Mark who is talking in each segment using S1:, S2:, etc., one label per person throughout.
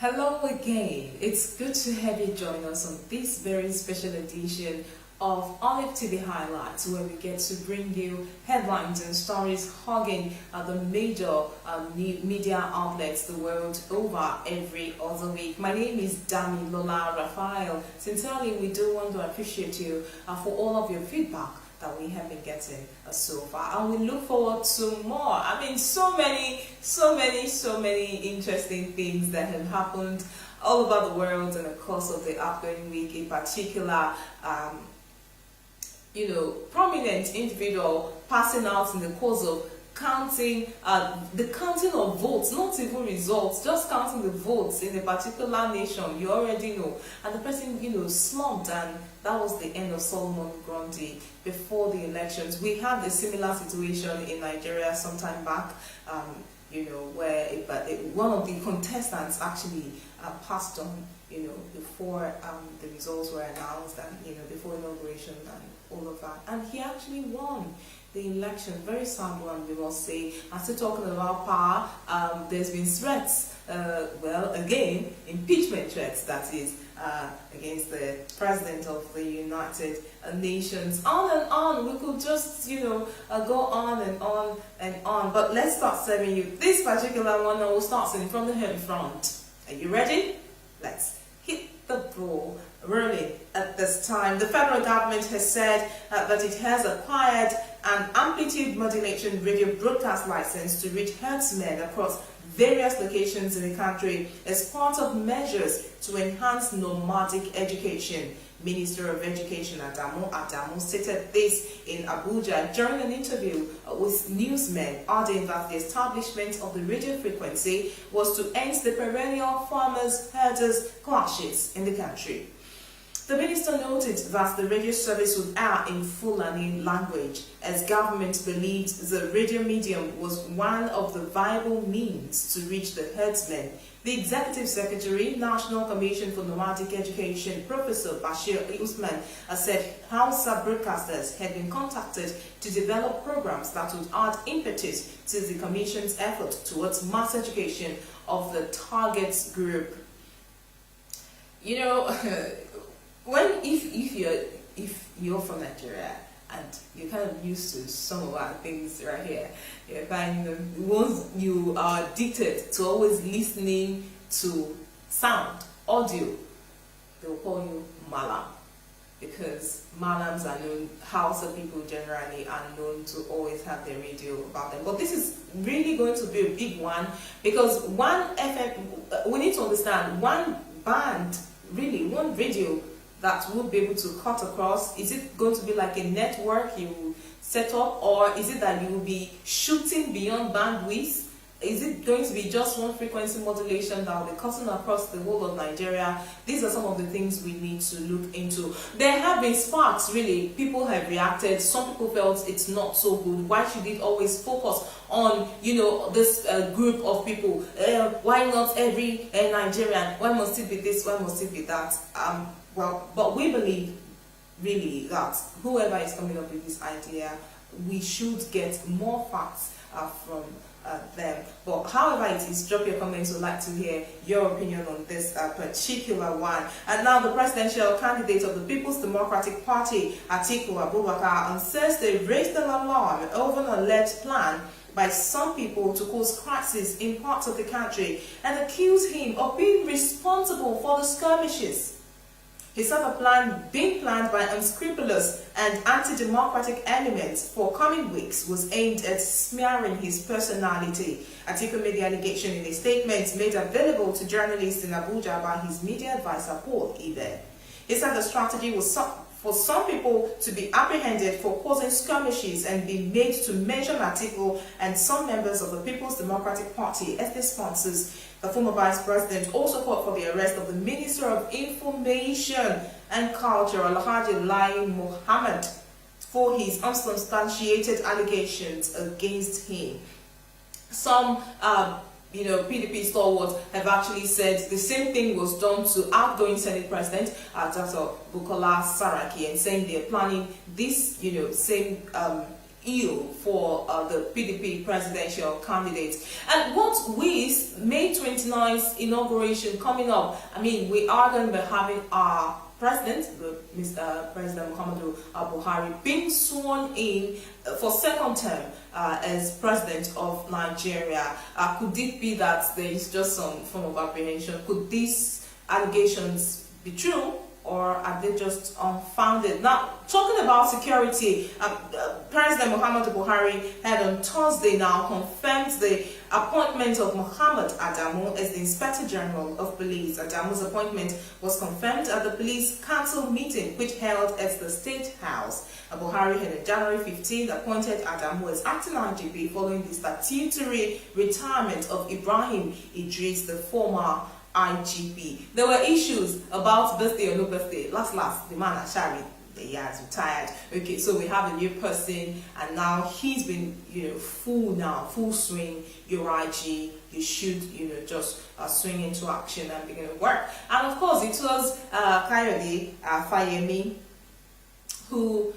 S1: Hello again. It's good to have you join us on this very special edition of ONIF TV Highlights, where we get to bring you headlines and stories hugging the major media outlets the world over every other week. My name is Dami Lola Raphael. Sincerely, we do want to appreciate you for all of your feedback that we have been getting so far, and we look forward to more. I mean, so many interesting things that have happened all over the world in the course of the outgoing week. In particular, prominent individual passing out in the course of counting, the counting of votes, not even results, just counting the votes in a particular nation. You already know, and the person slumped, and that was the end of Solomon Grundy before the elections. We had a similar situation in Nigeria sometime back, where one of the contestants actually passed on, before the results were announced, and before inauguration and all of that, and he actually won the election. Very sad one, we must say. I'm still talking about power. There's been threats, again, impeachment threats, that is, against the president of the United Nations. On and on, we could just, go on and on and on. But let's start serving you this particular one, and we'll start seeing from the home front. Are you ready? Let's hit the ball rolling at this time. The federal government has said that it has acquired an amplitude modulation radio broadcast license to reach herdsmen across various locations in the country as part of measures to enhance nomadic education. Minister of Education Adamu stated this in Abuja during an interview with newsmen, adding that the establishment of the radio frequency was to end the perennial farmers-herders clashes in the country. The minister noted that the radio service would air in Fulani language, as government believed the radio medium was one of the viable means to reach the herdsmen. The Executive Secretary, National Commission for Nomadic Education, Professor Bashir Usman, said Hausa broadcasters had been contacted to develop programs that would add impetus to the Commission's effort towards mass education of the target group. If you're from Nigeria and you're kind of used to some of our things right here, once you are addicted to always listening to sound, audio, they will call you Malam, because Malams are known, Hausa people generally are known to always have their radio about them. But this is really going to be a big one, because one FM, we need to understand, one band, really, one radio that will be able to cut across. Is it going to be like a network you set up, or is it that you will be shooting beyond bandwidth? Is it going to be just one frequency modulation that will be cutting across the whole of Nigeria? These are some of the things we need to look into. There have been sparks, really. People have reacted. Some people felt it's not so good. Why should it always focus on, this group of people? Why not every Nigerian? Why must it be this? Why must it be that? But we believe, really, that whoever is coming up with this idea, we should get more facts from them. But however it is, drop your comments. We'd like to hear your opinion on this particular one. And now the presidential candidate of the People's Democratic Party, Atiku Abubakar, on Thursday raised an alarm over an alleged plan by some people to cause crisis in parts of the country and accused him of being responsible for the skirmishes. He said the plan being planned by unscrupulous and anti-democratic elements for coming weeks was aimed at smearing his personality. Atiku made the allegation in a statement made available to journalists in Abuja by his media advisor Paul Ibe. He said the strategy was for some people to be apprehended for causing skirmishes and be made to mention Atiku and some members of the People's Democratic Party as their sponsors. The former vice president also called for the arrest of the Minister of Information and Culture, Alhaji Lai Mohammed, for his unsubstantiated allegations against him. Some PDP stalwarts have actually said the same thing was done to outgoing Senate President Dr. Bukola Saraki, and saying they're planning this, same ill for the PDP presidential candidate. And what with May 29th inauguration coming up, I mean, we are going to be having our President, Mr. President Muhammadu Buhari, being sworn in for second term as President of Nigeria. Could it be that there is just some form of apprehension? Could these allegations be true, or are they just unfounded? Now, talking about security, President Muhammadu Buhari had on Thursday now confirmed the appointment of Muhammad Adamu as the Inspector General of Police. Adamu's appointment was confirmed at the Police Council meeting, which held at the State House. Buhari had on January 15th appointed Adamu as acting IGP following the statutory retirement of Ibrahim Idris, the former IGP. There were issues about birthday or no birthday. Last, the man Ashari, he has retired. Okay, so we have a new person, and now he's been, full swing. Your IG, you should, just swing into action and begin to work. And of course, it was Kayode Fayemi who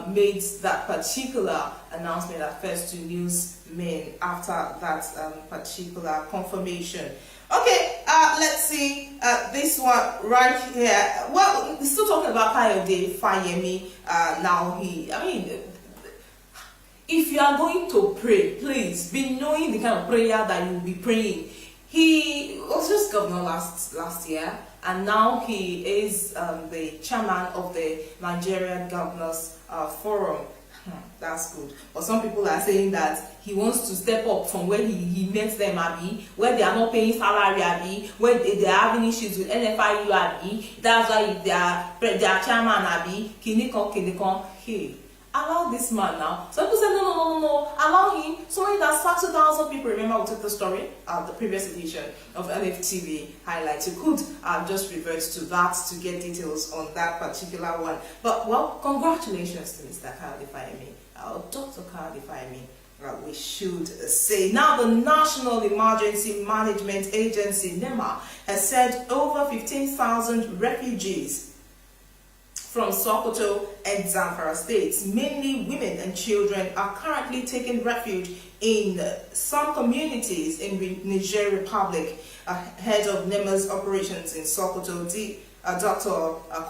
S1: made that particular announcement at first to newsmen after that particular confirmation. Okay, let's see this one right here. Well, still talking about Kayode Fayemi. Now if you are going to pray, please be knowing the kind of prayer that you will be praying. He was just governor last year, and now he is the chairman of the Nigerian Governors Forum. That's good. But some people are saying that he wants to step up from where he met them, Abi, where they are not paying salary, Abi, where they are having issues with NFIU, Abi. That's why they are chairman, Abi. Kinikon. Hey, allow this man now. Some people say no. Allow him. So when that 30,000 people, remember we took the story of the previous edition of NFTV highlights. You could just revert to that to get details on that particular one. But well, congratulations to Mr. Kayode Fayemi, Dr. Kayode Fayemi. We should say. Now, the National Emergency Management Agency, NEMA, has said over 15,000 refugees from Sokoto and Zamfara states, mainly women and children, are currently taking refuge in some communities in the Niger Republic. Head of NEMA's operations in Sokoto, Dr.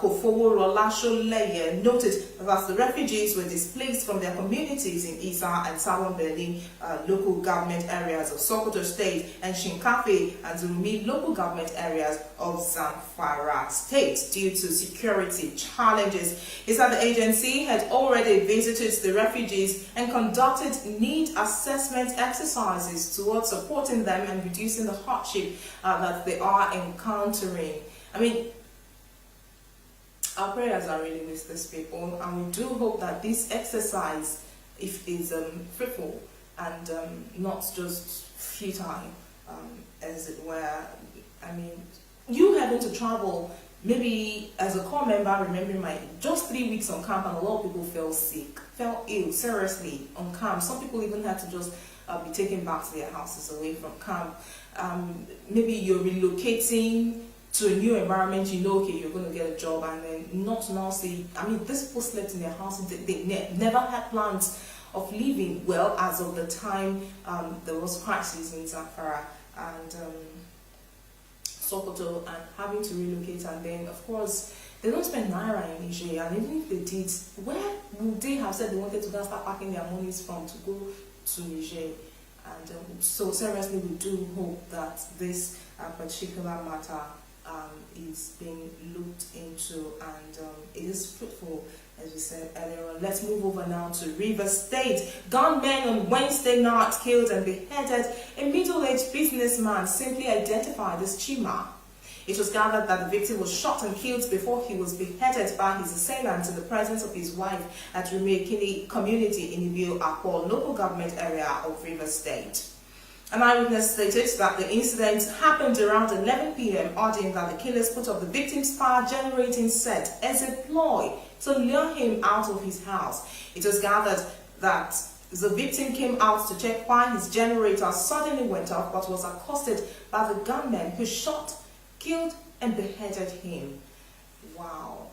S1: Kofowo Rolasholeye, noted that the refugees were displaced from their communities in Isa and Sabon Beli local government areas of Sokoto State and Shinkafi and Zurumi local government areas of Zamfara State due to security challenges. He said the agency had already visited the refugees and conducted need assessment exercises towards supporting them and reducing the hardship that they are encountering. I mean, our prayers are really with these people, and we do hope that this exercise is fruitful and not just futile, as it were. I mean, you having to travel, maybe as a core member, remembering just 3 weeks on camp, and a lot of people fell ill, seriously, on camp. Some people even had to just be taken back to their houses away from camp. Maybe you're relocating to a new environment, okay, you're going to get a job, and then not now see, these people slept in their houses, they never had plans of leaving. Well, as of the time there was crisis in Zamfara and Sokoto, and having to relocate, and then of course they don't spend naira in Niger, and even if they did, where would they have said they wanted to go and start packing their monies from to go to Niger? And so seriously, we do hope that this particular matter is being looked into, and it is fruitful, as we said earlier on. Let's move over now to Rivers State. Gunmen on Wednesday night killed and beheaded a middle-aged businessman simply identified as Chima. It was gathered that the victim was shot and killed before he was beheaded by his assailant in the presence of his wife at Rumekini community in Ibio Akwa local government area of Rivers State. An eyewitness stated that the incident happened around 11 p.m, adding that the killers put up the victim's power-generating set as a ploy to lure him out of his house. It was gathered that the victim came out to check why his generator suddenly went off, but was accosted by the gunmen who shot, killed, and beheaded him. Wow.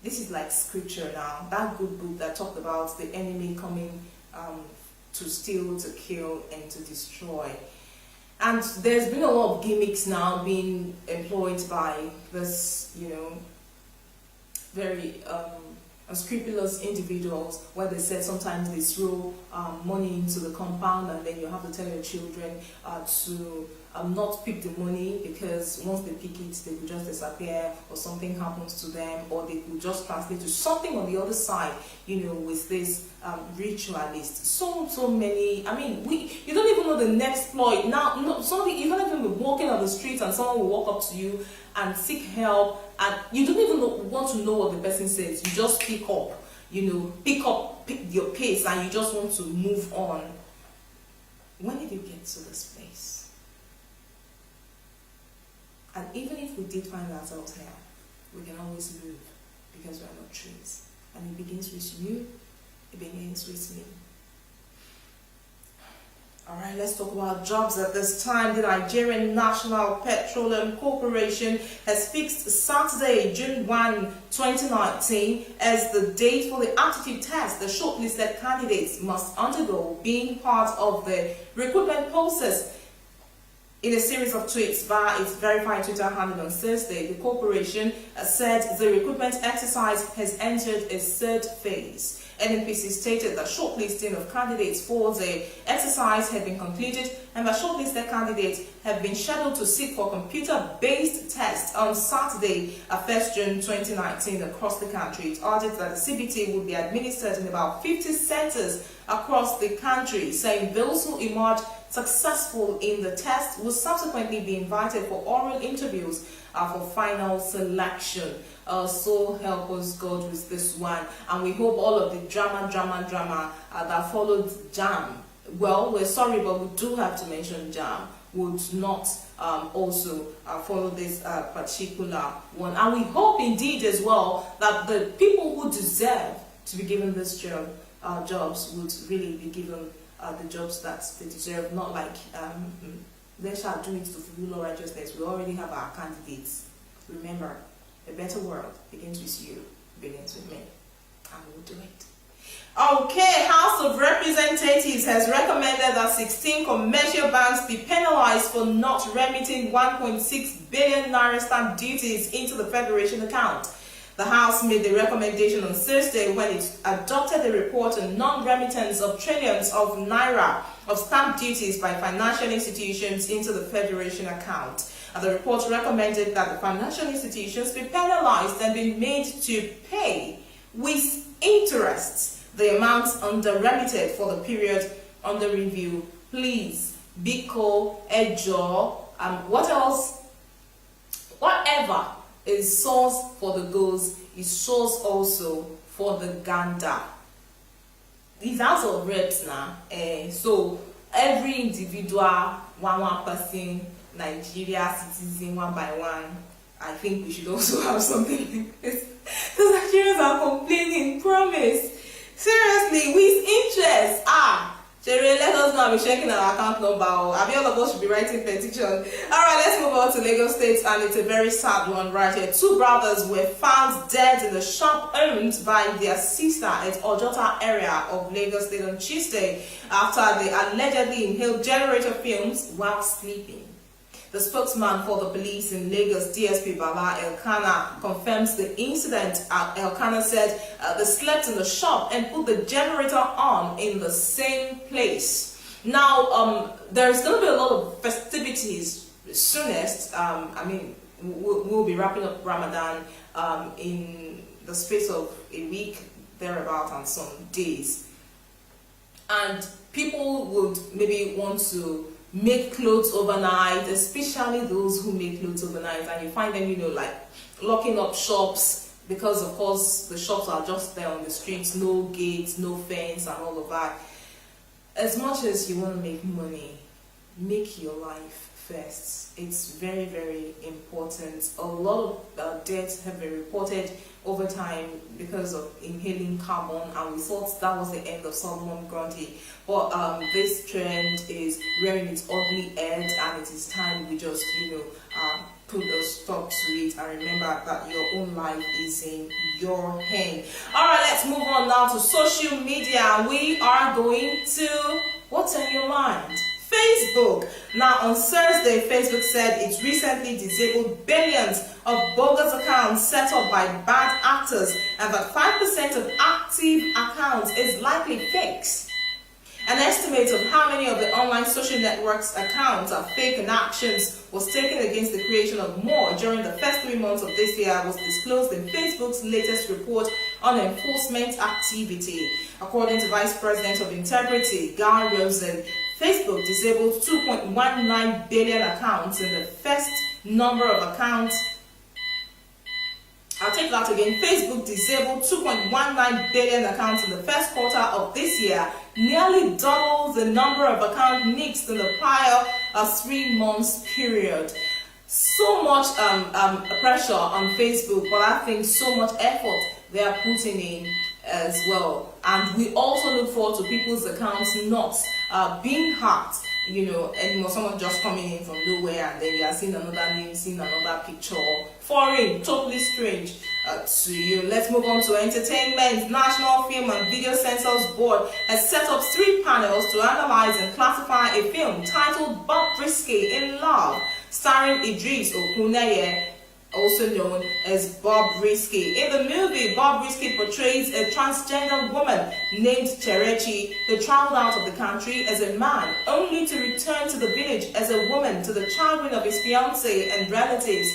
S1: this is like scripture now. That good book that talked about the enemy coming to steal, to kill, and to destroy. And there's been a lot of gimmicks now being employed by this, very unscrupulous individuals, where they said sometimes they throw money into the compound, and then you have to tell your children to not pick the money, because once they pick it, they could just disappear, or something happens to them, or they could just translate to something on the other side, with this ritualist. So many. I mean, you don't even know the next exploit. Now, you don't even be walking on the street and someone will walk up to you and seek help, and you don't even want to know what the person says. You just pick up your pace, and you just want to move on. When did you get to this place? And even if we did find ourselves here, we can always move, because we are not trees. And it begins with you, it begins with me. Alright, let's talk about jobs at this time. The Nigerian National Petroleum Corporation has fixed Saturday, June 1, 2019 as the date for the aptitude test the shortlisted candidates must undergo, being part of the recruitment process. In a series of tweets via its verified Twitter handle on Thursday, the corporation said the recruitment exercise has entered its third phase. NNPC stated that shortlisting of candidates for the exercise had been completed, and that shortlisted candidates have been scheduled to sit for computer-based tests on Saturday, 1st June 2019 across the country. It added that the CBT would be administered in about 50 centers across the country, saying those who emerge successful in the test will subsequently be invited for oral interviews for final selection. So help us God with this one, and we hope all of the drama that followed JAM, well, we're sorry, but we do have to mention JAM, would not also follow this particular one. And we hope indeed as well that the people who deserve to be given this jobs would really be given the jobs that they deserve, not like they shall do it to fulfill righteousness. We already have our candidates. Remember, a better world begins with you, begins with me, and we'll do it. Okay, House of Representatives has recommended that 16 commercial banks be penalized for not remitting 1.6 billion naira stamp duties into the Federation account. The House made the recommendation on Thursday when it adopted a report on non-remittance of trillions of naira of stamp duties by financial institutions into the Federation account. And the report recommended that the financial institutions be penalized and be made to pay with interest the amounts under-remitted for the period under review. Please, Biko, Ejo, what else? Whatever is source for the goals is source also for the Ganda. These House of Reps now, so every individual, one person, Nigeria citizen, one by one, I think we should also have something like this. Because Nigerians are complaining, promise. Seriously, with interest. Jerry, let us know. I'll be checking our account number. All of us should be writing petition. Alright, let's move on to Lagos State, and it's a very sad one right here. Two brothers were found dead in the shop owned by their sister at Ojota area of Lagos State on Tuesday after they allegedly inhaled generator fumes while sleeping. The spokesman for the police in Lagos, DSP Bala Elkanah, confirms the incident. Elkanah said they slept in the shop and put the generator on in the same place. Now, there's going to be a lot of festivities soonest. We'll be wrapping up Ramadan in the space of a week, thereabout, and some days. And people would maybe want to make clothes overnight, especially those who make clothes overnight, and you find them, like locking up shops, because of course the shops are just there on the streets, no gates, no fence, and all of that. As much as you want to make money, make your life first. It's very, very important. A lot of deaths have been reported over time because of inhaling carbon, and we thought that was the end of Solomon Grundy. But this trend is rearing its ugly head, and it is time we just, put a stop to it and remember that your own life is in your hand. Alright, let's move on now to social media. We are going to what's on your mind? Facebook. Now on Thursday, Facebook said it recently disabled billions of bogus accounts set up by bad actors and that 5% of active accounts is likely fakes. An estimate of how many of the online social networks' accounts are fake and actions was taken against the creation of more during the first 3 months of this year was disclosed in Facebook's latest report on enforcement activity. According to Vice President of Integrity, Guy Rosen, Facebook disabled 2.19 billion accounts in the first number of accounts. I'll take that again. Facebook disabled 2.19 billion accounts in the first quarter of this year, nearly double the number of accounts nixed in the prior 3 months period. So much pressure on Facebook, but I think so much effort they are putting in as well. And we also look forward to people's accounts not being hacked. You know, and someone just coming in from nowhere and then you are seeing another name, seeing another picture, foreign, totally strange to you. Let's move on to entertainment. National Film and Video Censors Board has set up 3 panels to analyze and classify a film titled Bob Risky in Love, starring Idris Okuneye, also known as Bob Risky. In the movie, Bob Risky portrays a transgender woman named Cherechi who traveled out of the country as a man, only to return to the village as a woman to the chagrin of his fiancé and relatives.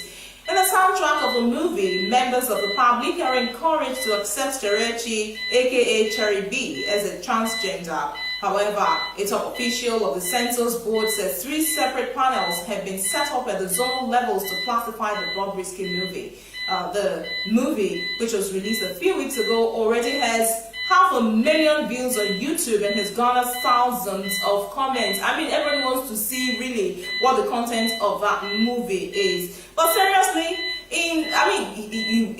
S1: In the soundtrack of the movie, members of the public are encouraged to accept Cherechi, aka Cherry B, as a transgender. However, a top official of the Censors Board says 3 separate panels have been set up at the zonal levels to classify the Bob Risky movie. The movie, which was released a few weeks ago, already has 500,000 views on YouTube and has garnered thousands of comments. I mean, everyone wants to see really what the content of that movie is. But seriously,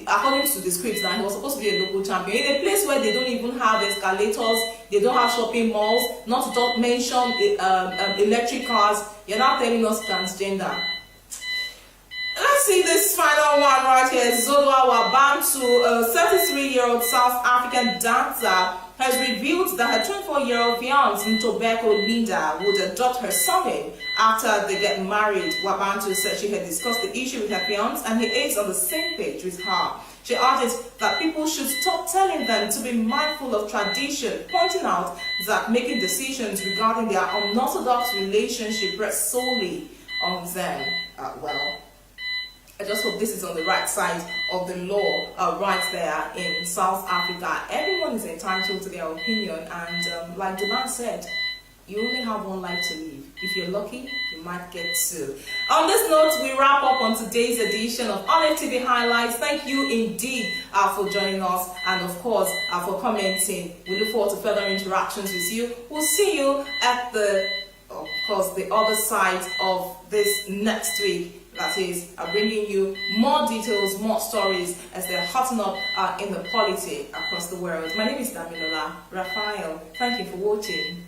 S1: according to the script, now he was supposed to be a local champion in a place where they don't even have escalators, they don't have shopping malls, not to talk mention electric cars. You're not telling us transgender. Let's see this final one right here. Zodwa Wabantu, a 33-year-old South African dancer, has revealed that her 24-year-old fiancé, Ntobeko Linda, would adopt her son after they get married. Wabantu said she had discussed the issue with her fiancé and he is on the same page with her. She added that people should stop telling them to be mindful of tradition, pointing out that making decisions regarding their unorthodox relationship rests solely on them. I just hope this is on the right side of the law right there in South Africa. Everyone is entitled to their opinion, and like the man said, you only have one life to live. If you're lucky, you might get 2. On this note, we wrap up on today's edition of ONIF TV Highlights. Thank you indeed for joining us and of course for commenting. We look forward to further interactions with you. We'll see you at the other side of this next week. That is bringing you more details, more stories as they're hotting up in the politics across the world. My name is Damilola Raphael. Thank you for watching.